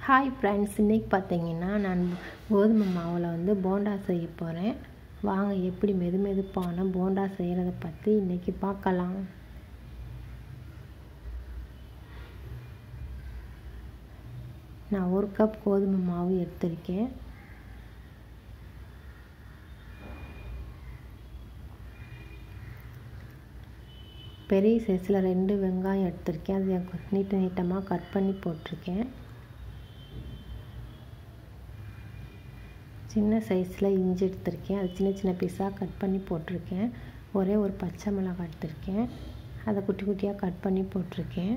Hi friends, இன்றைக்கி பார்த்தீங்கன்னா நான் கோதுமை மாவில் வந்து போண்டா செய்ய போகிறேன். வாங்க எப்படி மெதுமெதுப்பான போண்டா செய்கிறத பற்றி இன்றைக்கி பார்க்கலாம். நான் 1 கப் கோதுமை மாவு எடுத்திருக்கேன். பெரிய சைஸில் 2 வெங்காயம் எடுத்திருக்கேன். அது நீட்டமாக கட் பண்ணி போட்டிருக்கேன். சின்ன சைஸில் இஞ்சி எடுத்திருக்கேன். அது சின்ன சின்ன பீஸாக கட் பண்ணி போட்டிருக்கேன். ஒரே ஒரு பச்சை மிளகாய் எடுத்திருக்கேன். அதை குட்டி குட்டியாக கட் பண்ணி போட்டிருக்கேன்.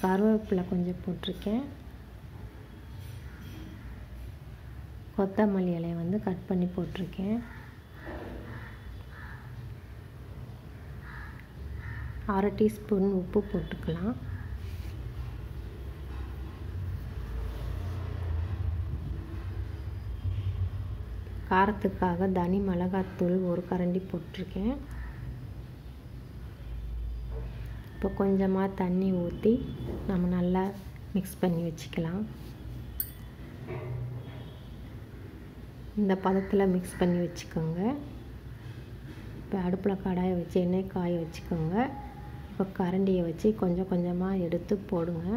கருவேப்பிலை கொஞ்சம் போட்டிருக்கேன். கொத்தமல்லி இலையை வந்து கட் பண்ணி போட்டிருக்கேன். 1/2 டீஸ்பூன் உப்பு போட்டுக்கலாம். காரத்துக்காக தனி மிளகாத்தூள் 1 கரண்டி போட்டிருக்கேன். இப்போ கொஞ்சமாக தண்ணி ஊற்றி நம்ம நல்லா மிக்ஸ் பண்ணி வச்சுக்கலாம். இந்த பதத்தில் மிக்ஸ் பண்ணி வச்சுக்கோங்க. இப்போ அடுப்பில் கடாயை வச்சு எண்ணெய் காய வச்சுக்கோங்க. இப்போ கரண்டியை வச்சு கொஞ்சம் கொஞ்சமாக எடுத்து போடுங்க.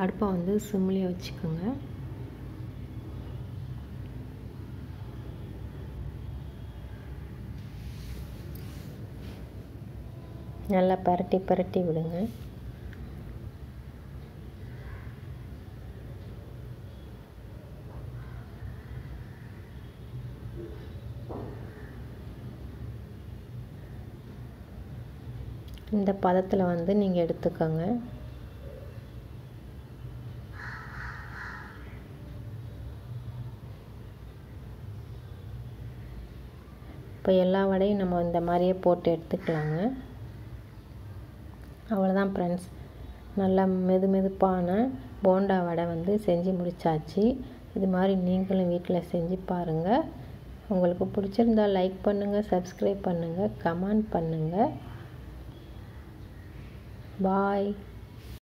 அடுப்பை வந்து சிம்லேயே வச்சுக்கோங்க. நல்லா பரட்டி விடுங்க. இந்த பதத்தில் வந்து நீங்கள் எடுத்துக்கோங்க. இப்போ எல்லா வடையும் நம்ம இந்த மாதிரியே போட்டு எடுத்துக்கலாங்க. அவ்வளோதான் ஃப்ரெண்ட்ஸ், நல்லா மெதுமெதுப்பான போண்டா வடை வந்து செஞ்சு முடிச்சாச்சு. இது மாதிரி நீங்களும் வீட்டில் செஞ்சு பாருங்கள். உங்களுக்கு பிடிச்சிருந்தால் லைக் பண்ணுங்கள், சப்ஸ்கிரைப் பண்ணுங்கள், கமெண்ட் பண்ணுங்கள். பாய்.